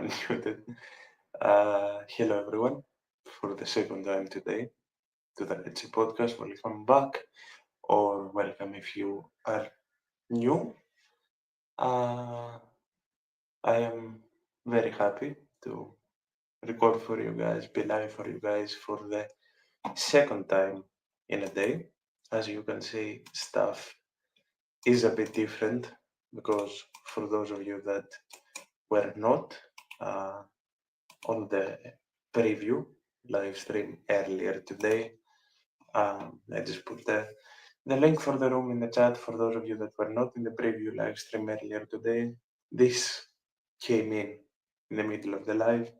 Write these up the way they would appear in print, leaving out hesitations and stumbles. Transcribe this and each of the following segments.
unmuted. Hello, everyone, for the second time today to the RedSeaPodcast. Welcome back, or welcome if you are new. Uh, I am very happy to record for you guys, be live for you guys for the second time in a day. As you can see, stuff is a bit different because for those of you that were not uh, on the preview live stream earlier today. I just put the link for the room in the chat for those of you that were not in the preview live stream earlier today. This came in the middle of the live.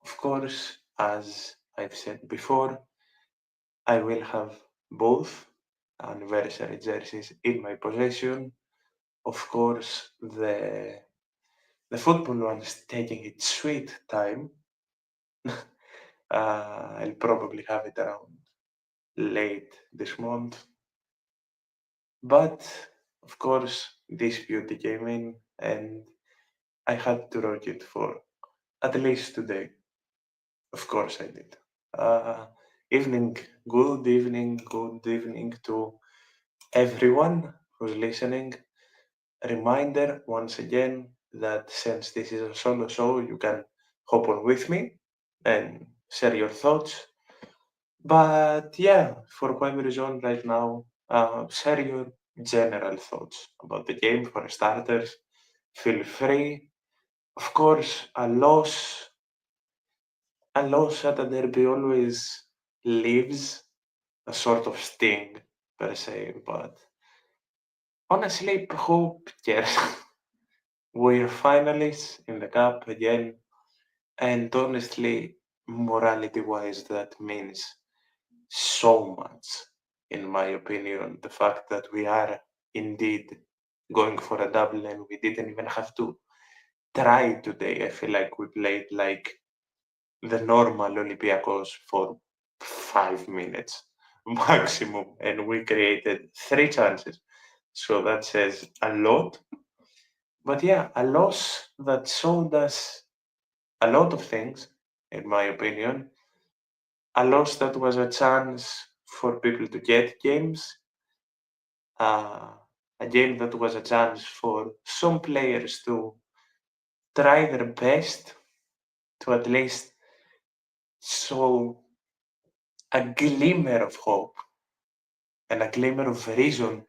Of course, as I've said before, I will have both anniversary jerseys in my possession. Of course, the football one is taking its sweet time. I'll probably have it around late this month. But of course, this beauty came in and I had to rock it for at least today. Of course, I did. Uh, good evening to everyone who's listening. A reminder once again that since this is a solo show, you can hop on with me and share your thoughts. But yeah, for whatever reason right now, share your general thoughts about the game for starters. Feel free. Of course, a loss at a derby always leaves a sort of sting per se, but honestly, who cares? We're finalists in the cup again, and honestly, morality-wise, that means so much, in my opinion. The fact that we are indeed going for a double and we didn't even have to try today. I feel like we played like the normal Olympiacos for 5 minutes maximum, and we created 3 chances. So that says a lot. But yeah, a loss that showed us a lot of things, in my opinion. A loss that was a chance for people to get games, uh, a game that was a chance for some players to try their best to at least show a glimmer of hope and a glimmer of reason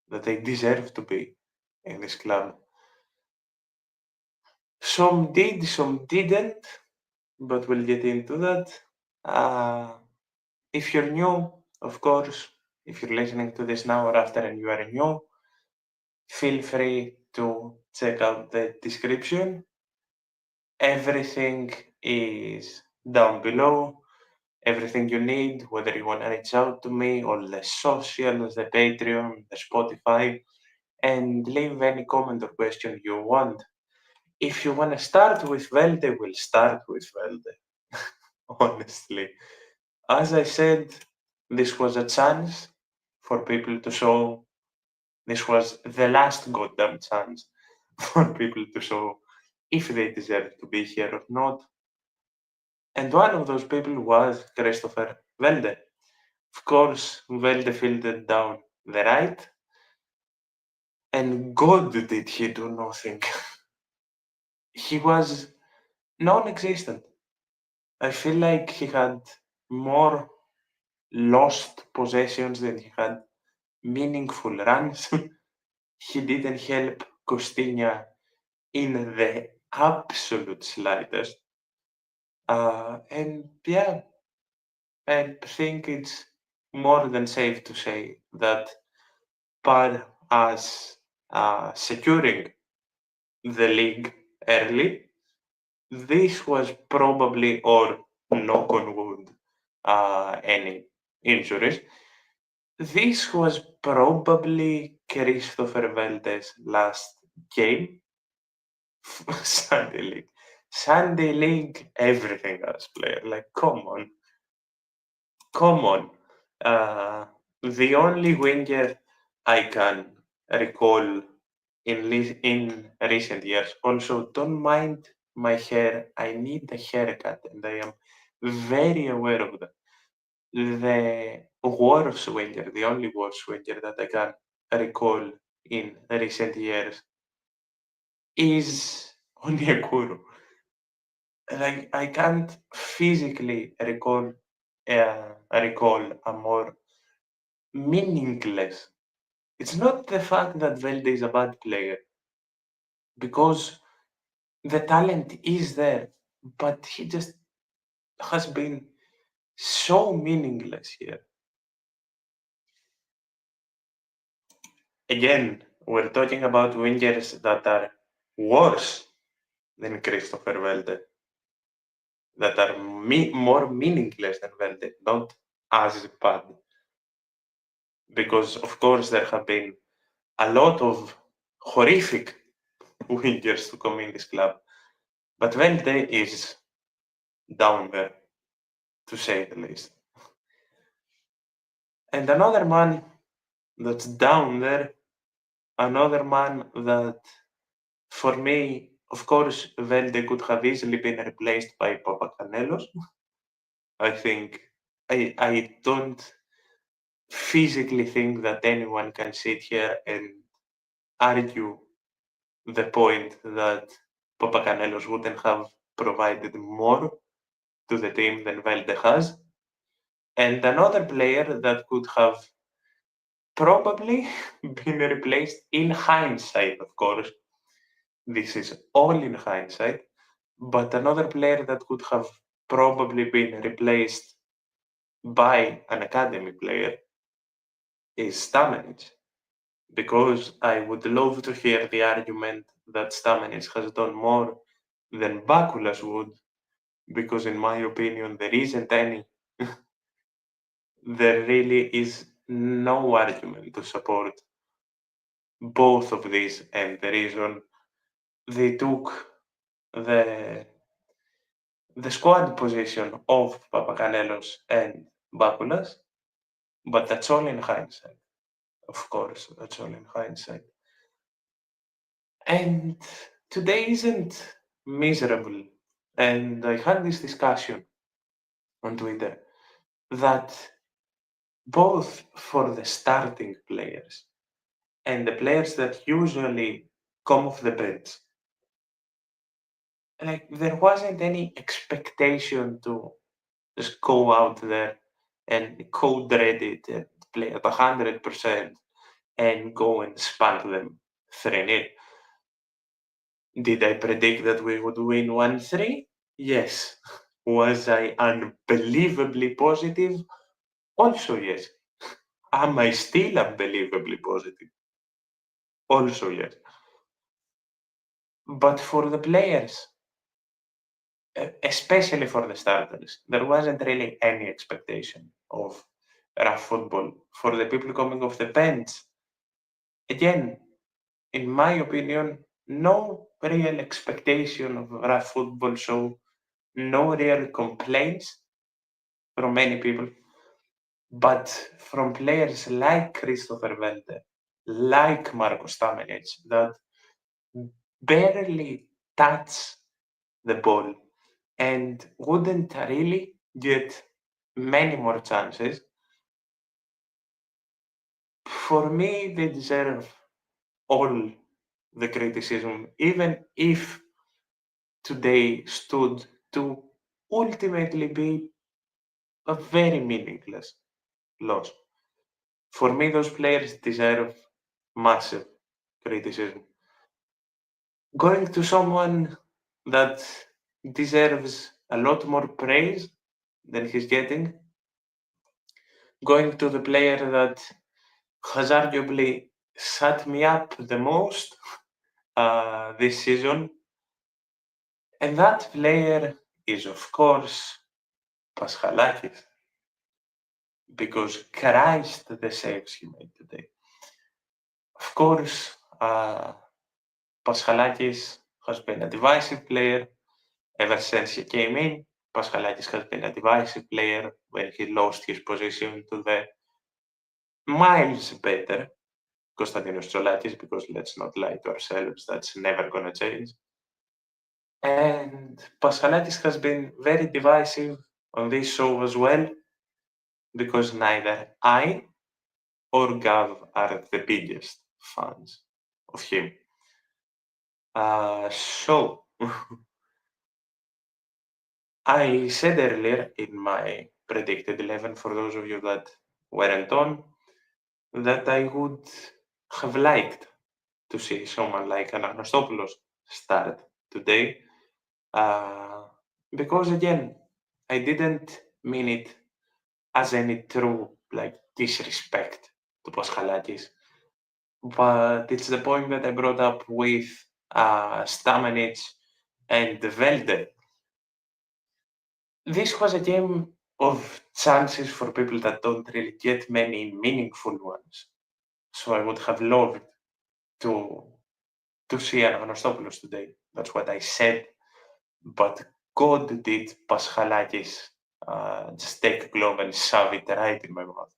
that they deserve to be in this club. Some did, some didn't, but we'll get into that. Uh, if you're new, of course, if you're listening to this now or after and you are new, feel free to check out the description. Everything is down below. Everything you need, whether you want to reach out to me, all the socials, the Patreon, the Spotify, and leave any comment or question you want. If you want to start with Velde, we'll start with Velde. Honestly. As I said, this was a chance for people to show. This was the last goddamn chance for people to show if they deserve to be here or not. And one of those people was Christopher Velde. Of course, Velde fielded down the right, and God did he do nothing. He was non-existent. I feel like he had more lost possessions than he had meaningful runs. He didn't help Costinha in the absolute slightest. And yeah, I think it's more than safe to say that par as securing the league early, this was probably, or knock on wood, any injuries, this was probably Christopher Velde's last game. Sunday League. Sunday League, everything as player. Like, come on. Come on. The only winger I can recall in recent years. Also, don't mind my hair, I need a haircut, and I am very aware of that. The worst winger, the only worst winger that I can recall in recent years is Onyekuru. Like I can't physically recall a more meaningless. It's not the fact that Velde is a bad player, because the talent is there, but he just has been so meaningless here. Again, we're talking about wingers that are worse than Christopher Velde, that are more meaningless than Velde, not as bad. Because, of course, there have been a lot of horrific wingers to come in this club, but Velde is down there, to say the least. And another man that's down there, another man that, for me, of course, Velde could have easily been replaced by Papacanelos. I think I don't physically think that anyone can sit here and argue the point that Papacanelos wouldn't have provided more to the team than Velde has. And another player that could have probably been replaced in hindsight, of course. This is all in hindsight. But another player that could have probably been replaced by an academy player is Stamenic. Because I would love to hear the argument that Stamenic has done more than Bakulas would, because in my opinion there isn't any. There really is no argument to support both of these, and the reason they took the squad position of Papacanelos and Bakulas, but that's all in hindsight. Of course, that's all in hindsight. And today isn't miserable. And I had this discussion on Twitter that both for the starting players and the players that usually come off the bench, like there wasn't any expectation to just go out there and code red it and play at 100% and go and spank them 3-0. Did I predict that we would win 1-3? Yes. Was I unbelievably positive? Also, yes. Am I still unbelievably positive? Also, yes. But for the players, especially for the starters, there wasn't really any expectation of rough football. For the people coming off the bench, again, in my opinion, no real expectation of rough football, so no real complaints from many people. But from players like Christopher Velde, like Marko Stamenic, that barely touch the ball and wouldn't really get many more chances, for me, they deserve all the criticism, even if today stood to ultimately be a very meaningless loss. For me, those players deserve massive criticism. Going to someone that deserves a lot more praise than he's getting, going to the player that has arguably shut me up the most this season, and that player is, of course, Paschalakis, because Christ the saves he made today. Of course, Paschalakis has been a divisive player ever since he came in. Paschalakis has been a divisive player when he lost his position to the miles better Konstantinos Tsolakis, because let's not lie to ourselves, that's never going to change. And Paschalakis has been very divisive on this show as well, because neither I or Gav are the biggest fans of him. So, I said earlier in my predicted 11, for those of you that weren't on, that I would have liked to see someone like Anagnosopoulos start today. Because again, I didn't mean it as any true like disrespect to Paschalakis, but it's the point that I brought up with Stamenic and Velde. This was a game of chances for people that don't really get many meaningful ones. So I would have loved to see Anagnosopoulos today. That's what I said. But God did Paschalakis just take a glove and shove it right in my mouth.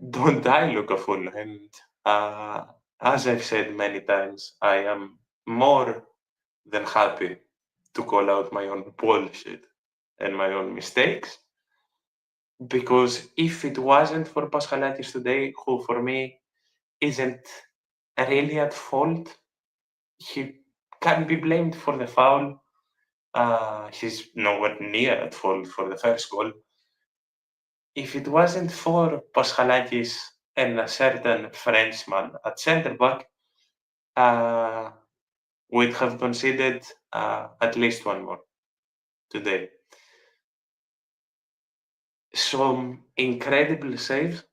Don't I look a fool? And as I've said many times, I am more than happy to call out my own bullshit and my own mistakes. Because if it wasn't for Paschalakis today, who for me isn't really at fault, he can be blamed for the foul. He's nowhere near at fault for the first goal. If it wasn't for Paschalakis and a certain Frenchman at centre back, uh, we'd have conceded at least one more today. Some incredible saves,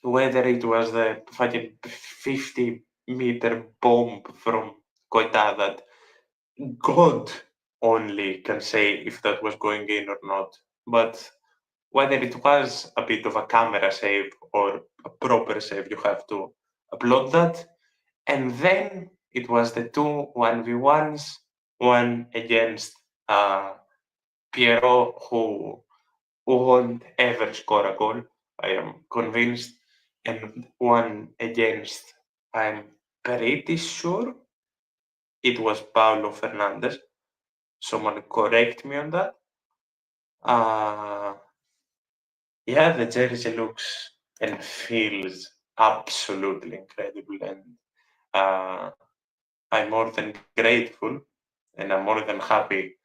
whether it was the fucking 50-meter bomb from Koita that God only can say if that was going in or not. But whether it was a bit of a camera save or a proper save, you have to applaud that. And then it was the two 1v1s, one against Pierrot, who won't ever score a goal, I am convinced, and one against, I'm pretty sure it was Paulo Fernandez. Someone correct me on that. Yeah, the jersey looks and feels absolutely incredible, and uh, I'm more than grateful, and I'm more than happy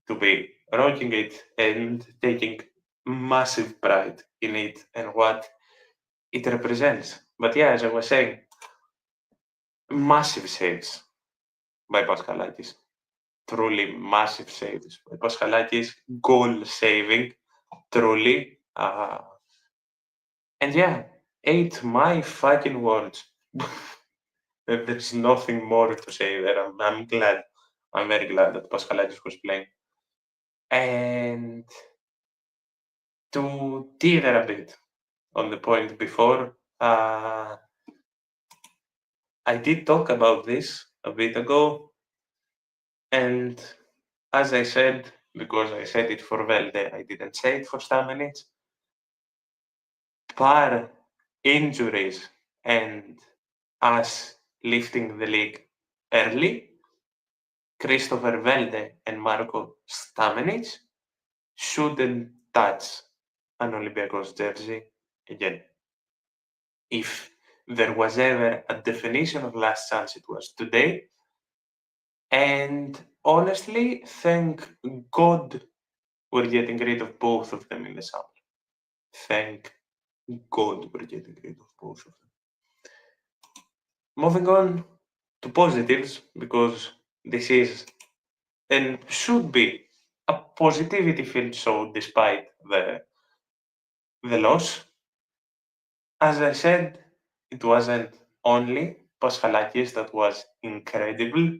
to be rocking it and taking massive pride in it and what it represents. But yeah, as I was saying, massive saves by Paschalakis. Truly massive saves by Paschalakis. Goal saving, truly. And yeah, ate my fucking words. There's nothing more to say there. I'm glad. I'm very glad that Paschalakis was playing. And to tether a bit on the point before, I did talk about this a bit ago, and as I said, because I said it for Velde, I didn't say it for Stamenic, bar injuries and us lifting the league early, Christopher Velde and Marco Stamenic shouldn't touch an Olympiacos jersey again. If there was ever a definition of last chance, it was today. And honestly, thank God we're getting rid of both of them in the summer. Thank God we're getting rid of both of them. Moving on to positives, because this is and should be a positivity filled show despite the loss. As I said, it wasn't only Paschalakis that was incredible,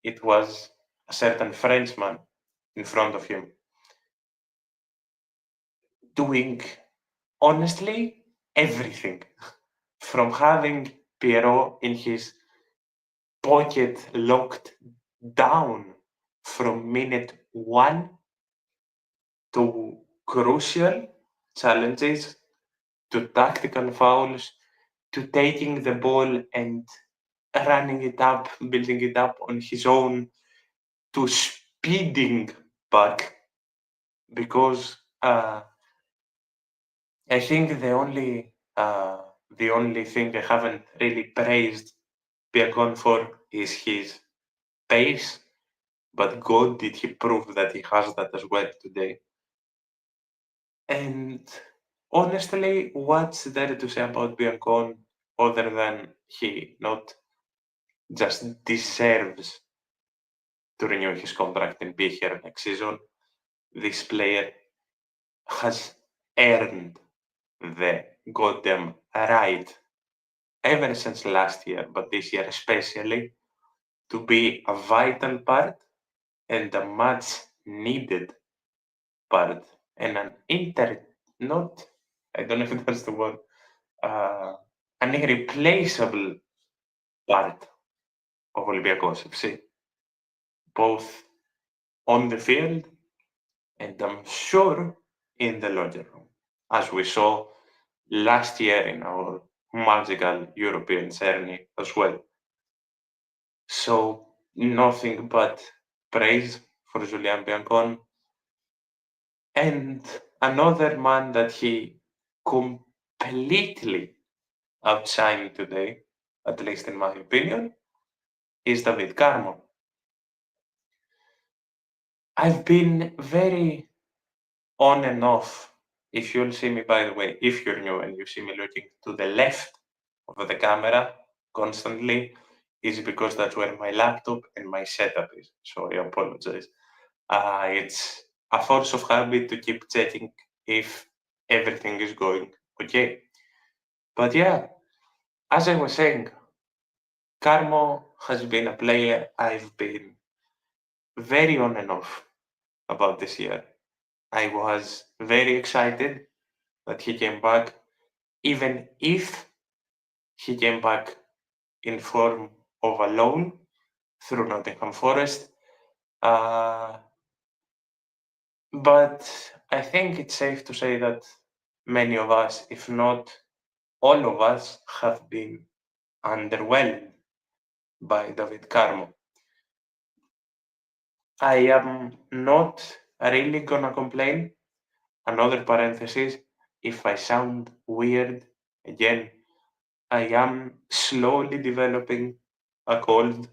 it was a certain Frenchman in front of him doing honestly everything from having Pierrot in his pocket locked down from minute one to crucial challenges to tactical fouls to taking the ball and running it up, building it up on his own, to speeding back, because I think the only thing I haven't really praised Biancon for is his pace, but God did he prove that he has that as well today. And honestly, what's there to say about Biancon other than he not just deserves to renew his contract and be here next season? This player has earned the goddamn right ever since last year, but this year especially, to be a vital part and a much needed part and not, I don't know if that's the word, uh, an irreplaceable part of Olympiacos FC, both on the field and I'm sure in the locker room, as we saw last year in our magical European journey as well. So nothing but praise for Julian Biancon, and another man that he completely outshined today, at least in my opinion, is David Carmo. I've been very on and off. If you'll see me, by the way, if you're new and you see me looking to the left of the camera constantly, is because that's where my laptop and my setup is. So I apologize. It's a force of habit to keep checking if everything is going okay. But yeah, as I was saying, Carmo has been a player I've been very on and off about this year. I was very excited that he came back, even if he came back in form of a loan through Nottingham Forest. Uh, but I think it's safe to say that many of us, if not all of us, have been underwhelmed by David Carmo. I am not really gonna complain. Another parenthesis, if I sound weird, again, I am slowly developing a cold.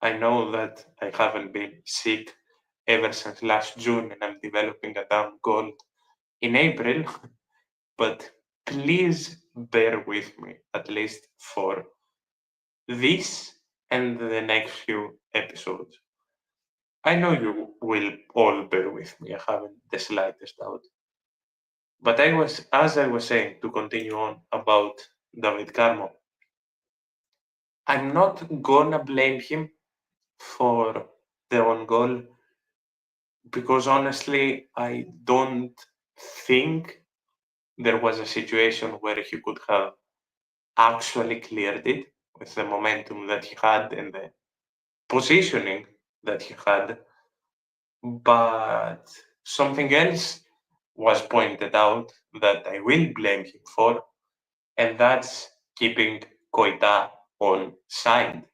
I know that I haven't been sick ever since last June and I'm developing a damn cold in April, but please bear with me at least for this and the next few episodes. I know you will all bear with me, I haven't the slightest doubt. But as I was saying, to continue on about David Carmo, I'm not gonna blame him for the own goal because honestly, I don't think there was a situation where he could have actually cleared it with the momentum that he had and the positioning that he had. But something else was pointed out that I will blame him for, and that's keeping Koita on side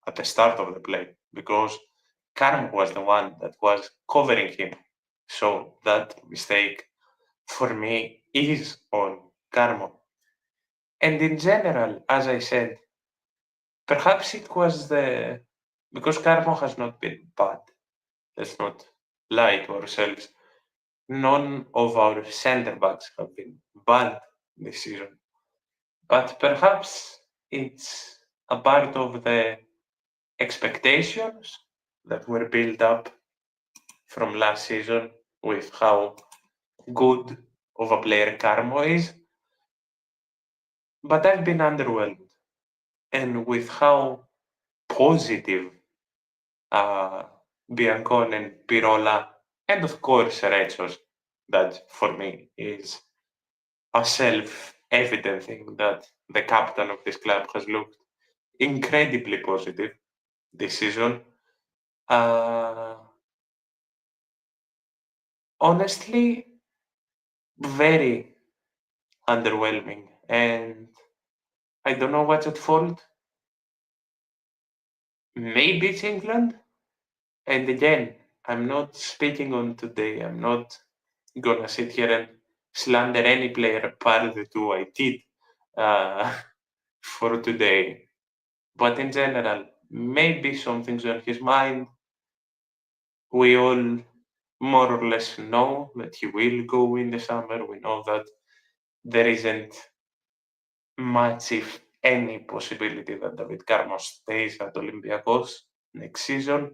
at the start of the play because Karm was the one that was covering him. So that mistake for me is on Karmo. And in general, as I said, perhaps it was because Karmo has not been bad. Let's not lie to ourselves. None of our centre backs have been bad this season. But perhaps it's a part of the expectations that were built up from last season with how good of a player Carmo is. But I've been underwhelmed. And with how positive uh, Biancon and Pirola, and of course Rechos, that for me is a self-evident thing that the captain of this club has looked incredibly positive this season. Uh, Honestly, very underwhelming. And I don't know what's at fault. maybe it's England. And again, I'm not speaking on today. I'm not gonna sit here and slander any player apart the two I did for today. But in general, maybe something's on his mind. We all more or less know that he will go in the summer. We know that there isn't much, if any, possibility that David Carmo stays at Olympiacos next season.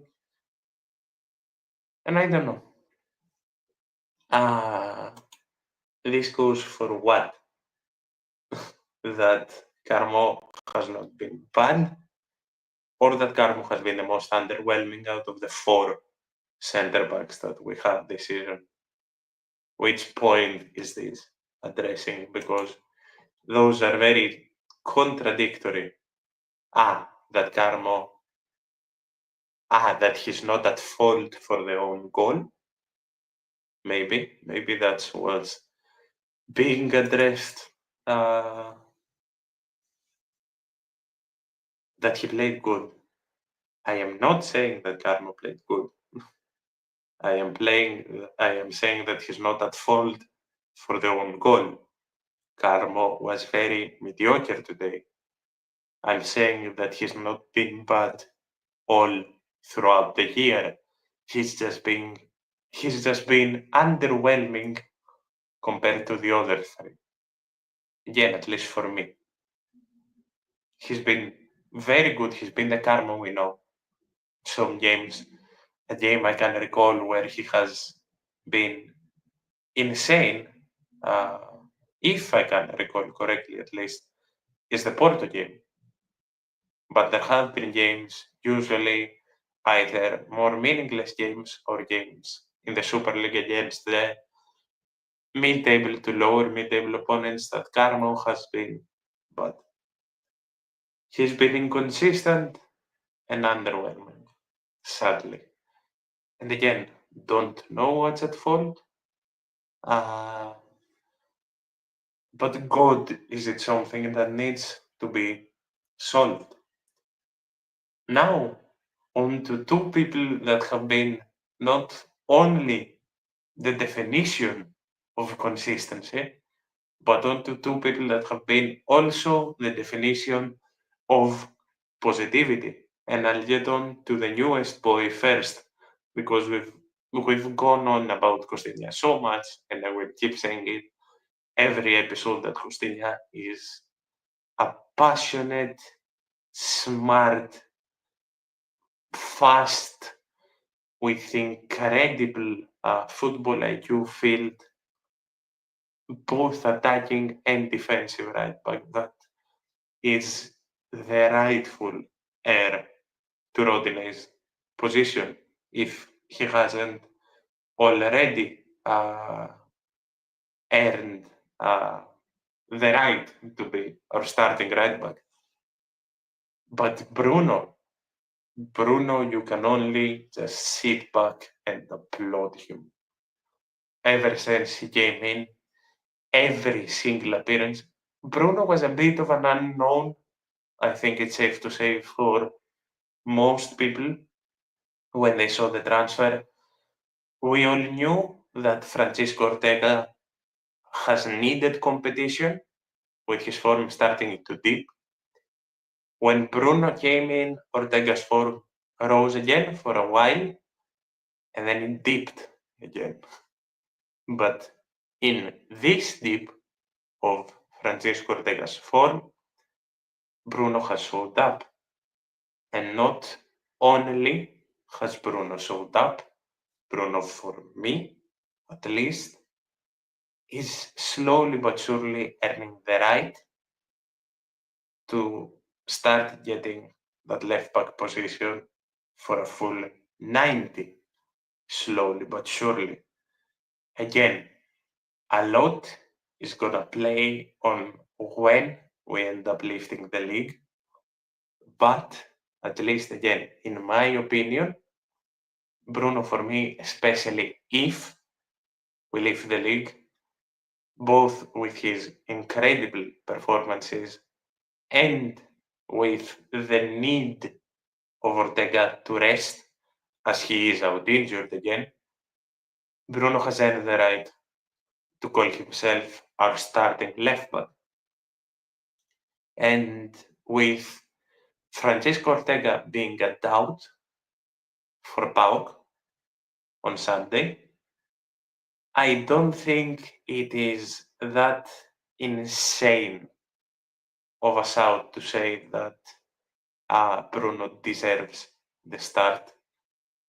And I don't know. This goes for what? That Carmo has not been banned, or that Carmo has been the most underwhelming out of the four centre backs that we have this season. Which point is this addressing? Because those are very contradictory. That Carmo, that he's not at fault for their own goal. Maybe that's what's being addressed. That he played good. I am not saying that Carmo played good. I am saying that he's not at fault for their own goal. Carmo was very mediocre today. I'm saying that he's not been bad all throughout the year. He's just been underwhelming compared to the other three. Again, at least for me. He's been very good. He's been the Carmo we know. Some games, a game I can recall where he has been insane, if I can recall correctly at least, is the Porto game. But there have been games, usually either more meaningless games or games in the Superleague against the mid-table to lower mid-table opponents that Carmo has been, but he's been inconsistent and underwhelming, sadly. And again, don't know what's at fault. But God, is it something that needs to be solved? Now, on to two people that have been not only the definition of consistency, but on to two people that have been also the definition of positivity. And I'll get on to the newest boy first, because we've gone on about Costinha so much, and I will keep saying it every episode, that Costinha is a passionate, smart, fast, with incredible football IQ field, both attacking and defensive right back. That is the rightful heir to Rodinei's position, if he hasn't already earned the right to be our starting right back. But Bruno, you can only just sit back and applaud him. Ever since he came in, every single appearance, Bruno was a bit of an unknown, I think it's safe to say, for most people when they saw the transfer. We all knew that Francisco Ortega has needed competition, with his form starting to dip. When Bruno came in, Ortega's form rose again for a while, and then it dipped again. But in this dip of Francisco Ortega's form, Bruno has showed up. And not only has Bruno showed up, Bruno, for me at least, is slowly but surely earning the right to start getting that left back position for a full 90, slowly but surely. Again, a lot is gonna play on when we end up lifting the league, but at least, again, in my opinion, Bruno, for me, especially if we lift the league, both with his incredible performances and with the need of Ortega to rest, as he is out injured again, Bruno has earned the right to call himself our starting left back. And with Francisco Ortega being a doubt for PAOK on Sunday, I don't think it is that insane of a shout to say that Bruno deserves the start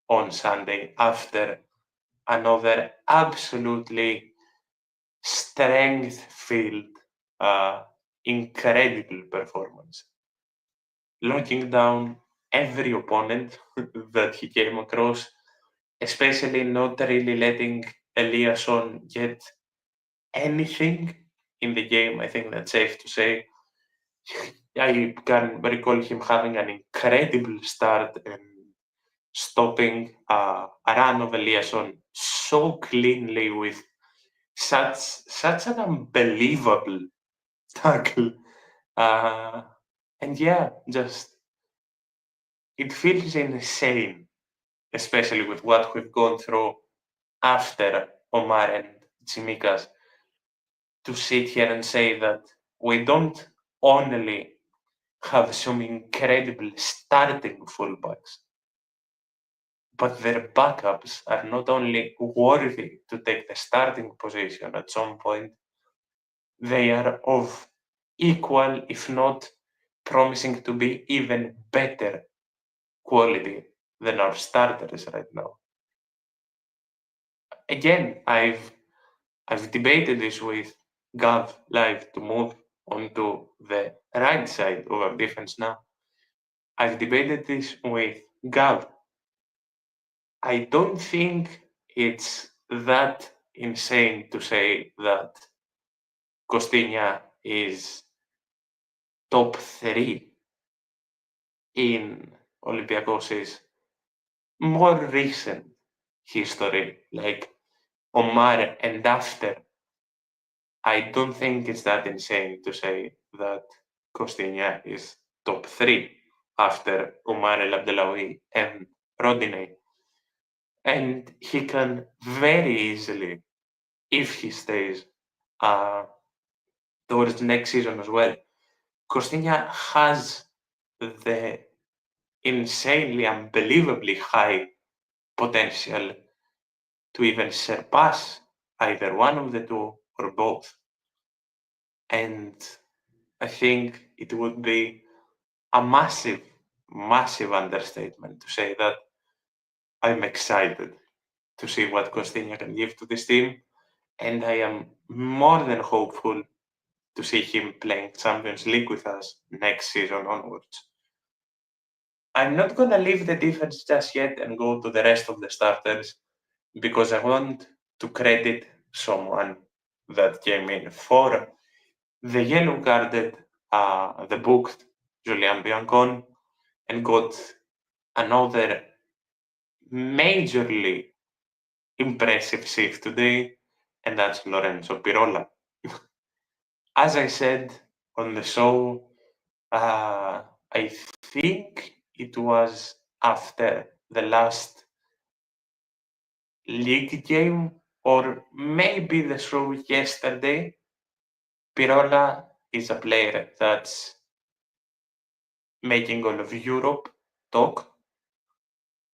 on Sunday after another absolutely strength-filled, incredible performance. Locking down every opponent that he came across, especially not really letting Eliasson get anything in the game. I think that's safe to say. I can recall him having an incredible start and stopping a run of Eliasson so cleanly with such an unbelievable tackle. And yeah, just it feels insane, especially with what we've gone through after Omar and Tsimikas, to sit here and say that we don't only have some incredible starting fullbacks, but their backups are not only worthy to take the starting position at some point, they are of equal, if not promising to be even better quality than our starters right now. Again, I've debated this with Gav live to move onto the right side of our defense now. I've debated this with Gav. I don't think it's that insane to say that Costinha is top 3 in Olympiacos' more recent history, like Omar and after. I don't think it's that insane to say that Costinha is top 3 after Omar El Abdelawi and Rodinei. And he can very easily, if he stays towards next season as well, Costinha has the insanely, unbelievably high potential to even surpass either one of the two or both. And I think it would be a massive, massive understatement to say that I'm excited to see what Costinha can give to this team. And I am more than hopeful to see him playing Champions League with us next season onwards. I'm not going to leave the defense just yet and go to the rest of the starters because I want to credit someone that came in for the yellow carded, the booked Julian Biancon and got another majorly impressive shift today, and that's Lorenzo Pirola. As I said on the show, I think it was after the last league game or maybe the show yesterday, Pirola is a player that's making all of Europe talk.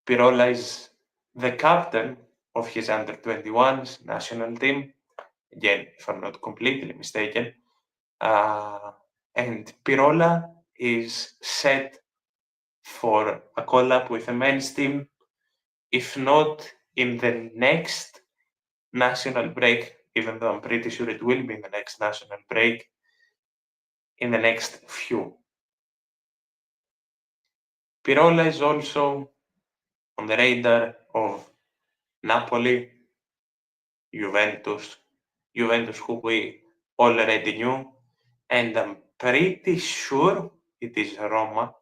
Pirola is the captain of his under 21s national team. Again, if I'm not completely mistaken. And Pirola is set for a call-up with the men's team, if not in the next national break, even though I'm pretty sure it will be in the next national break, in the next few. Pirola is also on the radar of Napoli, Juventus who we already knew, and I'm pretty sure it is Roma,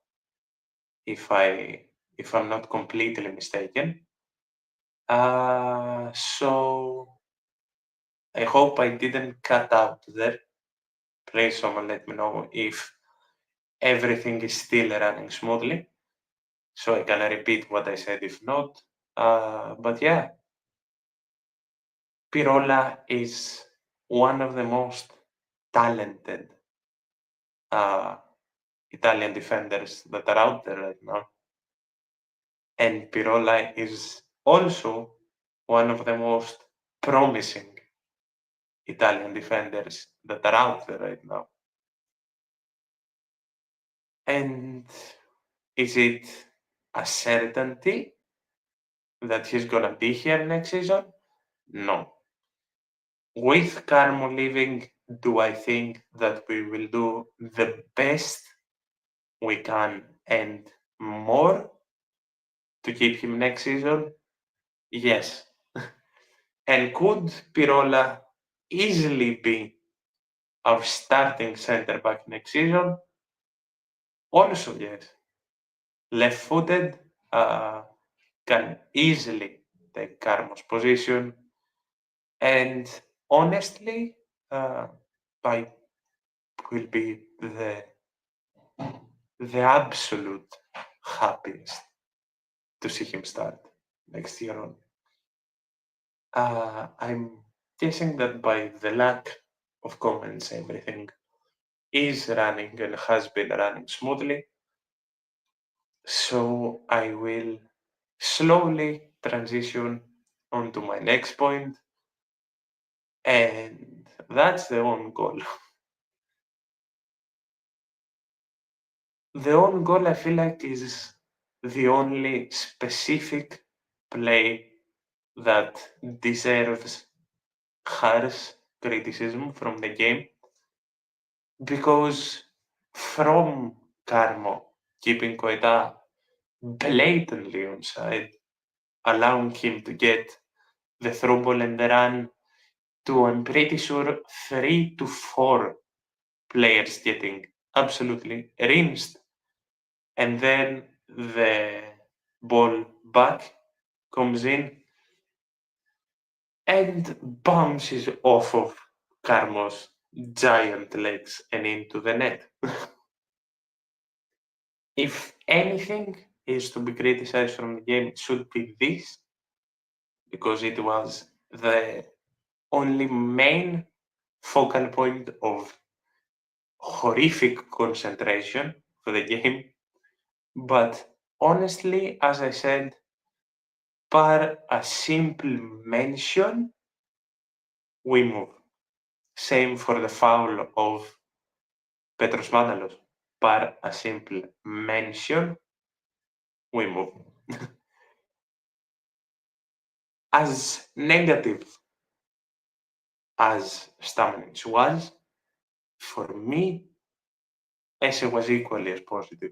if I'm not completely mistaken. So I hope I didn't cut out there. Please, someone let me know if everything is still running smoothly. so I can repeat what I said if not. But yeah, Pirola is one of the most talented uh, Italian defenders that are out there right now. And Pirola is also one of the most promising Italian defenders that are out there right now. And is it a certainty that he's gonna be here next season? No. With Carmo leaving, do I think that we will do the best we can and more to keep him next season? Yes. And could Pirola easily be our starting centre back next season? Also, yes. Left footed, can easily take Carmo's position. And honestly, I will be the absolute happiest to see him start next year on. I'm guessing that by the lack of comments, everything is running and has been running smoothly. So I will slowly transition onto my next point, and that's the own goal. The own goal, I feel like, is the only specific play that deserves harsh criticism from the game, because from Carmo keeping Koita blatantly onside, allowing him to get the through ball and the run to, I'm pretty sure, 3 to 4 players getting absolutely rinsed, and then the ball back comes in and bounces off of Carmo's giant legs and into the net. If anything is to be criticized from the game, it should be this, because it was the only main focal point of horrific concentration for the game. But honestly, as I said, par a simple mention, we move. Same for the foul of Petros Mandalos. Par a simple mention, we move. As negative as Stamenic was, for me, Ese was equally as positive.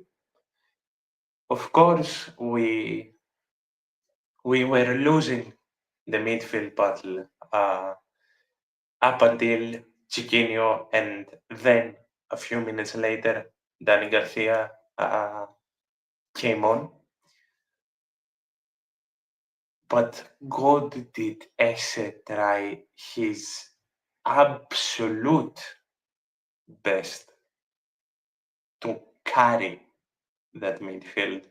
Of course, we were losing the midfield battle up until Chiquinho, and then a few minutes later, Danny Garcia came on. But God did Ese try his absolute best to carry that midfield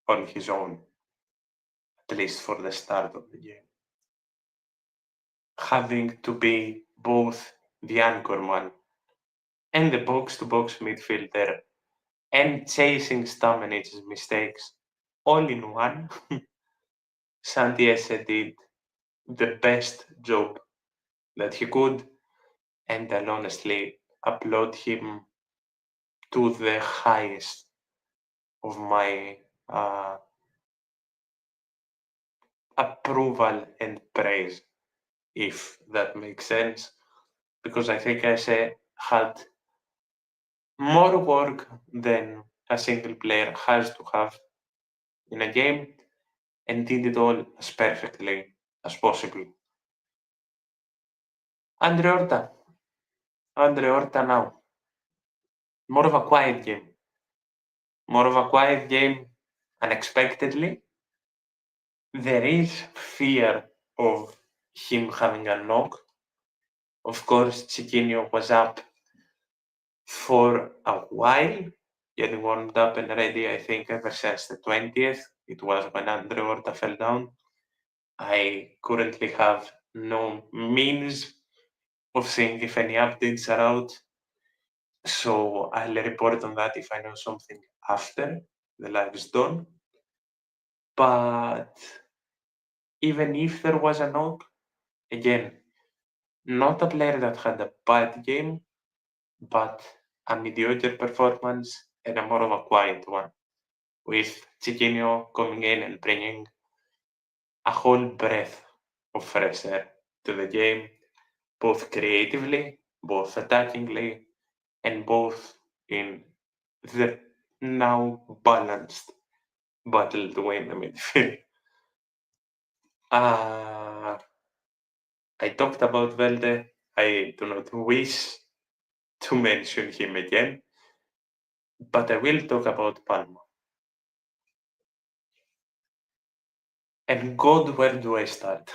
on his own, at least for the start of the game. Having to be both the anchor man and the box-to-box midfielder and chasing Stamenic's mistakes all in one, Santi Ese did the best job that he could, and I'll honestly applaud him to the highest of my approval and praise, if that makes sense, because I think Ese had more work than a single player has to have in a game, and did it all as perfectly as possible. Andre Horta. Andre Horta now. More of a quiet game. More of a quiet game unexpectedly. There is fear of him having a knock. Of course, Chiquinho was up for a while getting warmed up and ready, I think, ever since the 20th. It was when Andre Horta fell down. I currently have no means of seeing if any updates are out. So I'll report on that if I know something after the live is done. But even if there was a knock, again, not a player that had a bad game, but a mediocre performance and a more of a quiet one, with Chiquinho coming in and bringing a whole breath of fresh air to the game, both creatively, both attackingly, and both in the now balanced battle to win the midfield. Uh, I talked about Velde. I do not wish to mention him again, but I will talk about Palma. And God, where do I start?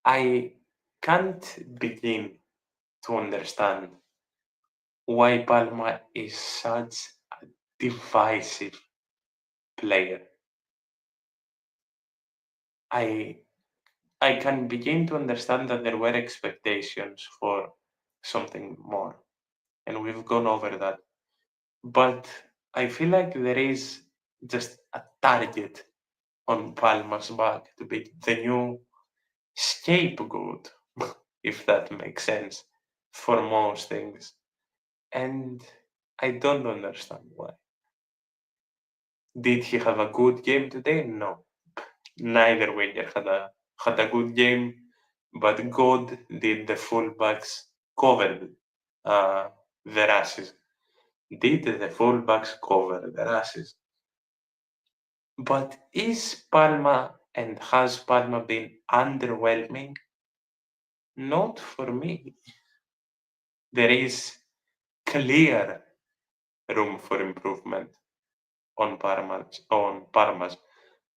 I can't begin to understand why Palma is such a divisive player. I I can begin to understand that there were expectations for something more, and we've gone over that. But I feel like there is just a target on Palma's back to be the new scapegoat, if that makes sense, for most things. And I don't understand why. Did he have a good game today? No. Neither winger had a good game, but God did the fullbacks covered their asses. Did the fullbacks cover their asses? But is Palma and has Palma been underwhelming? Not for me. There is clear room for improvement on Parma's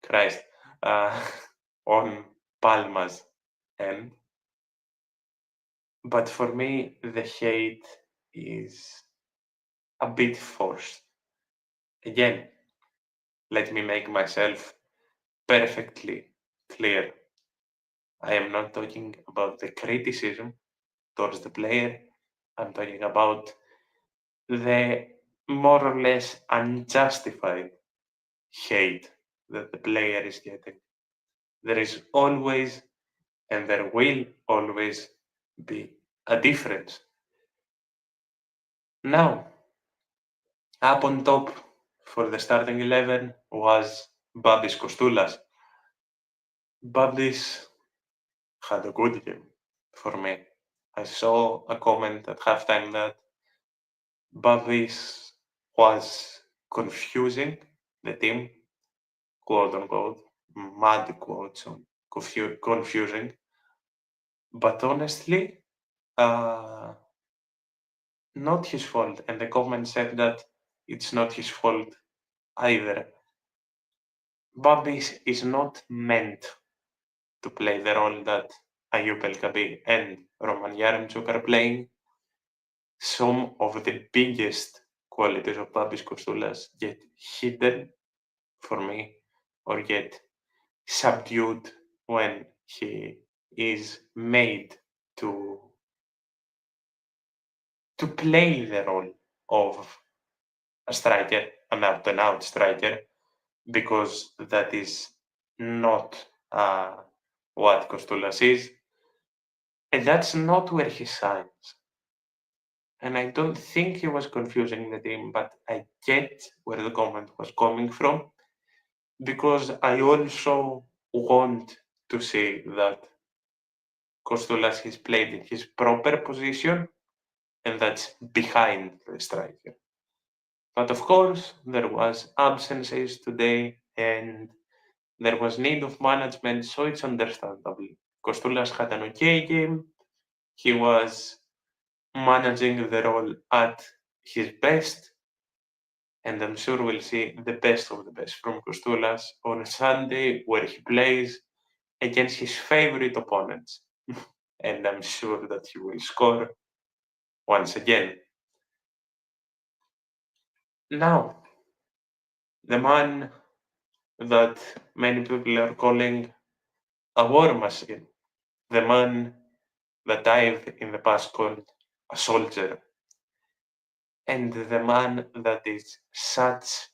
Christ, uh, on Palma's end. But for me, the hate is a bit forced. Again, let me make myself perfectly clear. I am not talking about the criticism towards the player. I'm talking about the more or less unjustified hate that the player is getting. There is always and there will always be a difference. Now, up on top for the starting 11 was Babis Kostoulas. Babis had a good game for me. I saw a comment at halftime that Babis was confusing the team, quote unquote, mad quotes on confusing. But honestly, uh, not his fault. And the comment said that it's not his fault either. Babis is not meant to play the role that Ayub El Kabi and Roman Yaremchuk are playing. Some of the biggest qualities of Babis Kostoulas get hidden for me or get subdued when he is made to play the role of a striker, an out and out striker, because that is not what Kostoulas is, and that's not where he shines. And I don't think he was confusing the team, but I get where the comment was coming from because I also want to see that Kostoulas has played in his proper position, and that's behind the striker. But of course, there was absences today, and there was need of management, so it's understandable. Kostoulas had an okay game. He was managing the role at his best, and I'm sure we'll see the best of the best from Kostoulas on Sunday, where he plays against his favorite opponents. And I'm sure that he will score once again. Now, the man that many people are calling a war machine, the man that I've in the past called a soldier, and the man that is such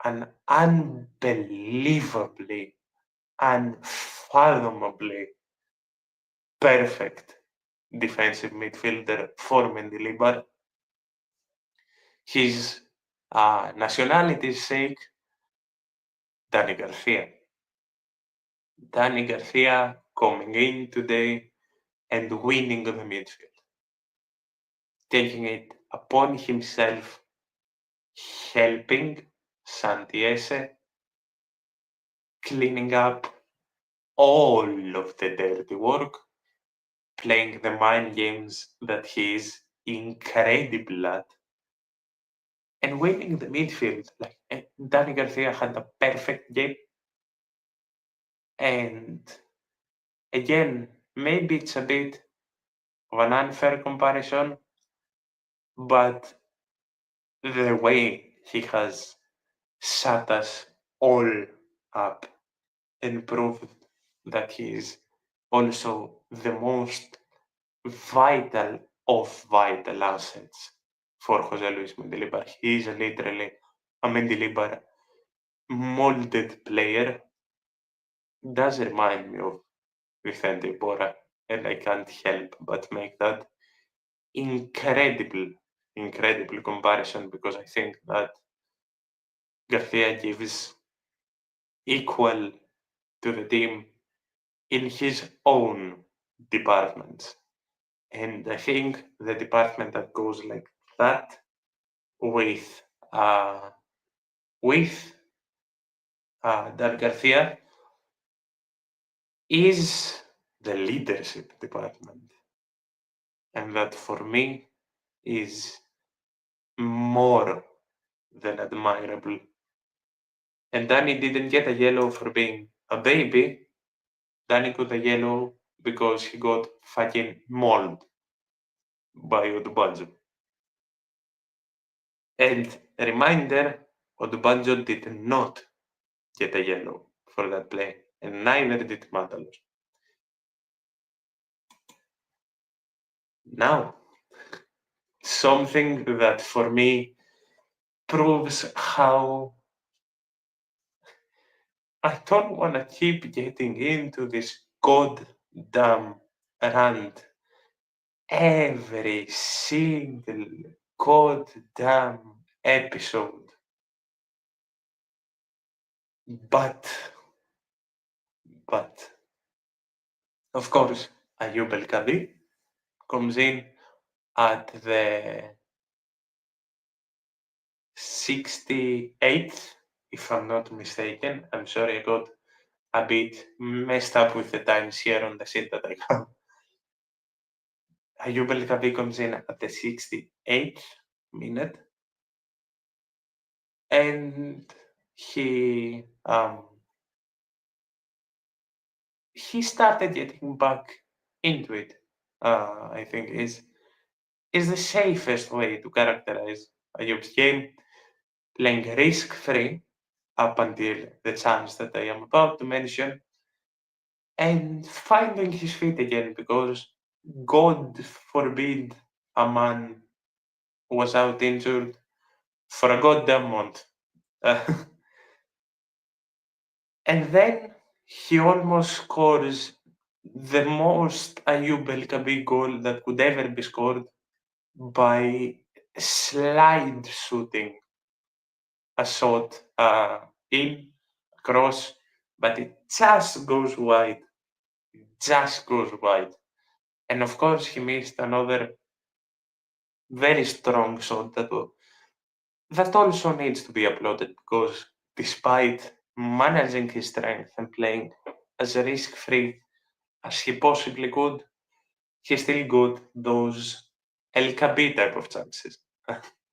an unbelievably, unfathomably perfect defensive midfielder for Mendilibar. His nationality's sake, Dani Garcia. Dani Garcia coming in today and winning the midfield, taking it upon himself, helping Santiese, cleaning up all of the dirty work, playing the mind games that he is incredible at, and winning the midfield. Like Dani Garcia had a perfect game, and again, maybe it's a bit of an unfair comparison, but the way he has shut us all up and proved that he is also the most vital of vital assets for Jose Luis Mendilibar. He is literally a Mendilibar molded player. Does remind me of Vicente Bora, and I can't help but make that incredible comparison because I think that Garcia gives equal to the team in his own departments. And I think the department that goes like that with uh, with Dan Garcia is the leadership department, and that for me is more than admirable. And Danny didn't get a yellow for being a baby. Danny got a yellow because he got fucking mauled by Odubanjo. And a reminder, Odubanjo did not get a yellow for that play, and neither did Matalos. Now, something that for me proves how I don't want to keep getting into this goddamn rant every single goddamn episode. But, of course, Ayub El Kabi comes in at the 68th, if I'm not mistaken. I'm sorry, I got a bit messed up with the times here on the sheet that I have. Ayub El Kabi comes in at the 68th minute, and he started getting back into it. I think is the safest way to characterize Ayub's game, playing risk-free up until the chance that I am about to mention, and finding his feet again because God forbid a man was out injured for a goddamn month. And then he almost scores the most Ayub El Kabi goal that could ever be scored by slide shooting a shot in, across, but it just goes wide. Just goes wide. And of course, he missed another very strong shot that also needs to be applauded because despite managing his strength and playing as risk-free as he possibly could, he still got those El Kabi type of chances.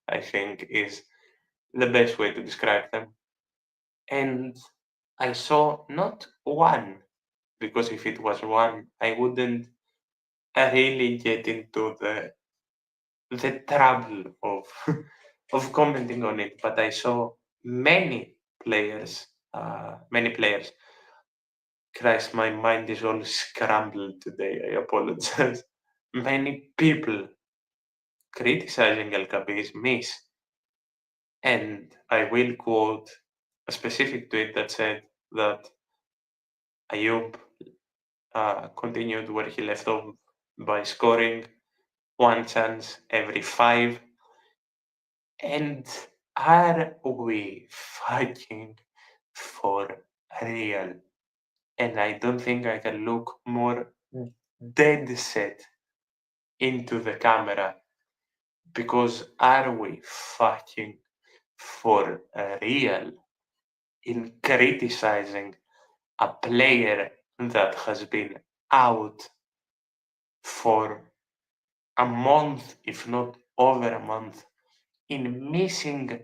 I think is the best way to describe them. And I saw not one, because if it was one, I wouldn't really get into the trouble of of commenting on it, but I saw many players. Christ, my mind is all scrambled today. I apologize. Many people criticizing El Kabi's miss. And I will quote a specific tweet that said that Ayub continued where he left off by scoring one chance every 5. And are we fighting for real? And I don't think I can look more dead set into the camera, because are we fighting for real in criticizing a player that has been out for a month, if not over a month, in missing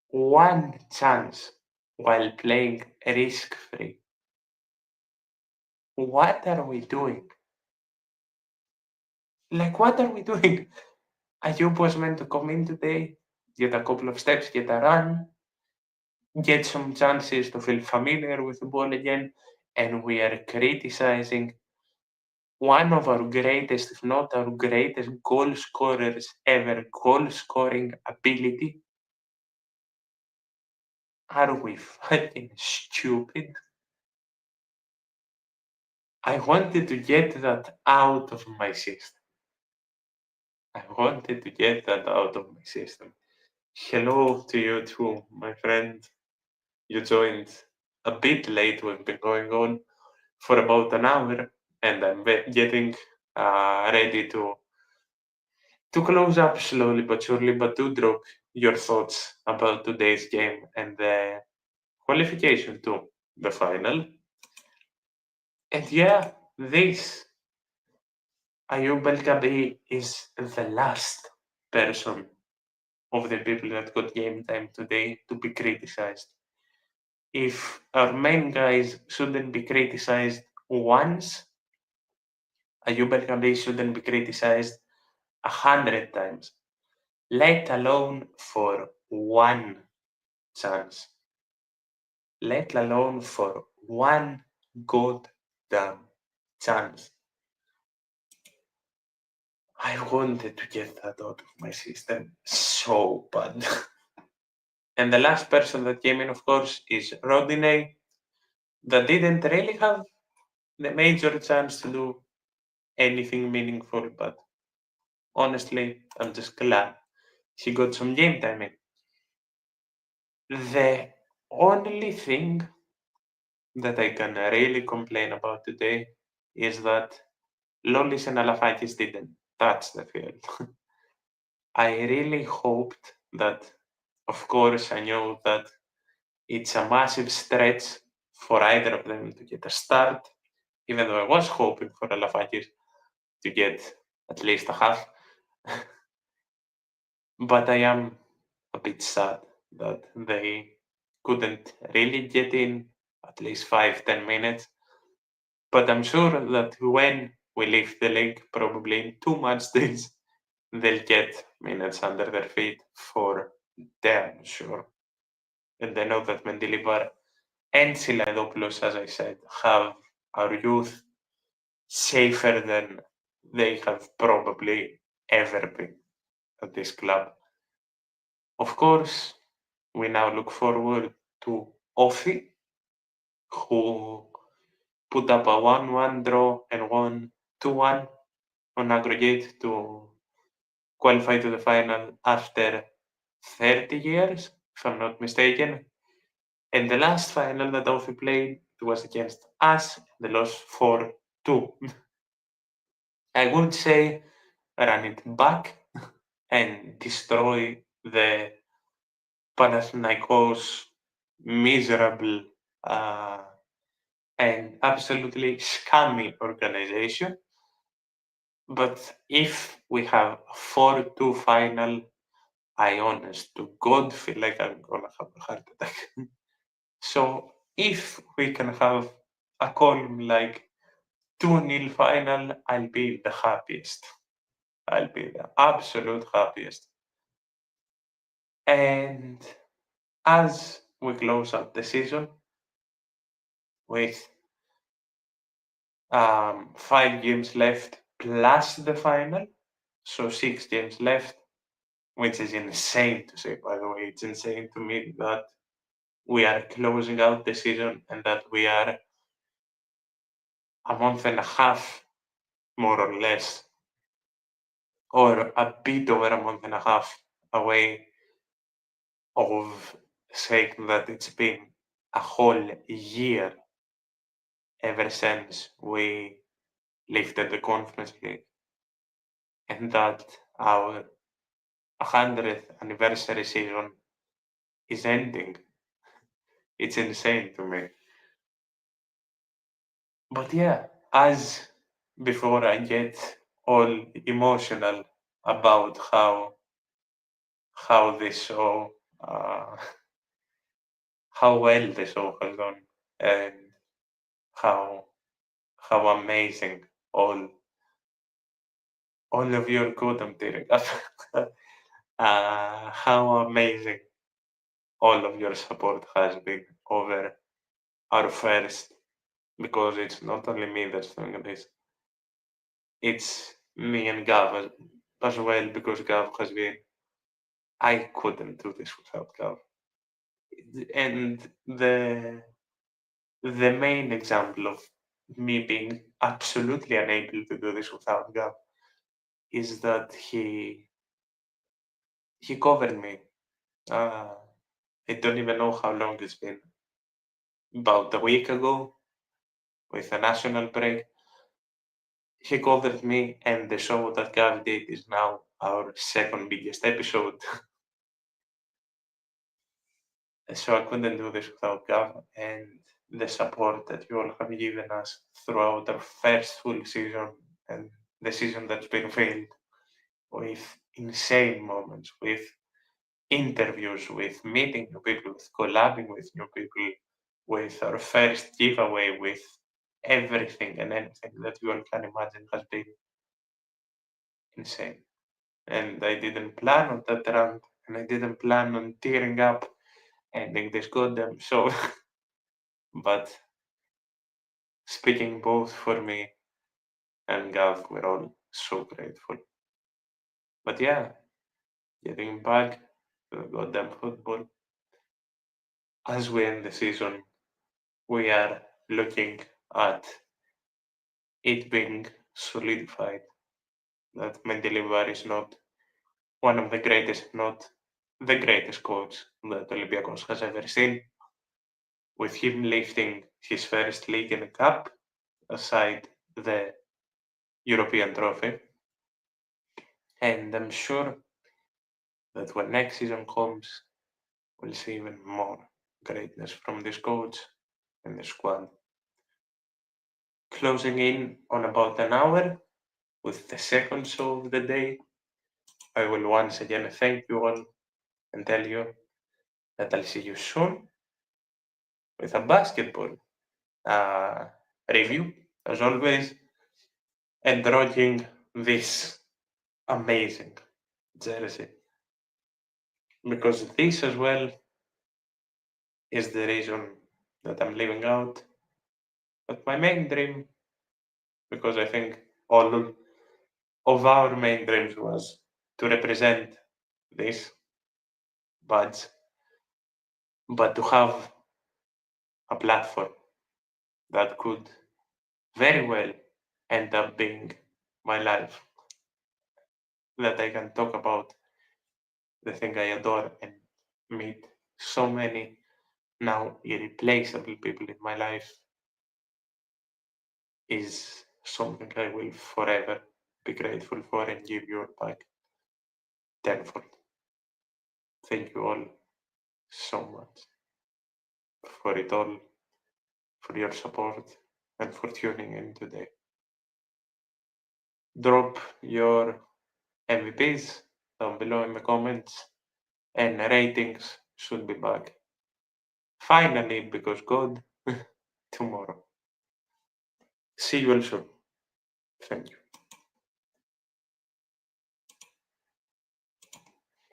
one chance while playing risk-free? What are we doing? Like, what are we doing? Ayub was meant to come in today, get a couple of steps, get a run, get some chances to feel familiar with the ball again, and we are criticizing one of our greatest, if not our greatest goal scorers ever, goal scoring ability. Are we fucking stupid? I wanted to get that out of my system. Hello to you too, my friend. You joined a bit late. We've been going on for about an hour, and I'm getting ready to close up slowly but surely. But do drop your thoughts about today's game and the qualification to the final. And yeah, this Ayub El Kabi is the last person of the people that got game time today to be criticized. If our main guys shouldn't be criticized once, Ayub El Kabi shouldn't be criticized 100 times, let alone for one chance. Let alone for one goddamn chance. I wanted to get that out of my system so bad. And the last person that came in, of course, is Rodinei, that didn't really have the major chance to do anything meaningful, but honestly, I'm just glad he got some game time in. The only thing that I can really complain about today is that Lolis and Alafakis didn't touch the field. I really hoped that, of course, I know that it's a massive stretch for either of them to get a start, even though I was hoping for Alafakis to get at least a half. But I am a bit sad that they couldn't really get in at least 5-10 minutes. But I'm sure that when we leave the league, probably in 2 months days, they'll get minutes under their feet for damn sure. And I know that Mendilibar and Silaidopoulos, as I said, have our youth safer than they have probably ever been at this club. Of course, we now look forward to Ofi, who put up a 1-1 draw and won 2-1 on aggregate to qualify to the final after 30 years, if I'm not mistaken. And the last final that Ofi played was against us, the loss 4-2. I would say run it back and destroy the Panathinaikos miserable and absolutely scummy organization. But if we have a 4-2 final, I honest to God feel like I'm gonna have a heart attack. So if we can have a column like 2-0 final, I'll be the happiest. I'll be the absolute happiest. And as we close out the season with 5 games left plus the final, so 6 games left, which is insane to say, by the way. It's insane to me that we are closing out the season and that we are a month and a half, more or less, or a bit over a month and a half away of saying that it's been a whole year ever since we lifted the Conference League, and that our 100th anniversary season is ending. It's insane to me. But yeah, as before I get all emotional about how this show, how well the show has gone, and how how amazing all of your good, I'm tearing up. How amazing all of your support has been over our first, because it's not only me that's doing this, it's me and Gav as well, because Gav has been, I couldn't do this without Gav. And the main example of me being absolutely unable to do this without Gav is that he covered me. I don't even know how long it's been. About a week ago, with a national break, he covered me, and the show that Gav did is now our second biggest episode. So I couldn't do this without Gav, and the support that you all have given us throughout our first full season and the season that's been filled with insane moments, with interviews, with meeting new people, with collabing with new people, with our first giveaway, with everything and anything that you all can imagine has been insane. And I didn't plan on that rant, and I didn't plan on tearing up ending this goddamn show. But speaking both for me and Gav, we're all so grateful. But yeah, getting back to the goddamn football, as we end the season, we are looking at it being solidified that Mendeleev is not one of the greatest, not the greatest coach that Olympiacos has ever seen, with him lifting his first league and cup aside the European trophy. And I'm sure that when next season comes, we'll see even more greatness from this coach and the squad. Closing in on about an hour with the second show of the day, I will once again thank you all and tell you that I'll see you soon with a basketball uh, review, as always, and rocking this amazing jersey. Because this as well is the reason that I'm leaving out. But my main dream, because I think all of our main dreams was to represent this badge, but to have a platform that could very well end up being my life, that I can talk about the thing I adore and meet so many now irreplaceable people in my life, is something I will forever be grateful for and give you back tenfold. Thank you all so much for it all, for your support, and for tuning in today. Drop your MVPs down below in the comments, and ratings should be back. Finally, because God, tomorrow. See you all soon. Thank you.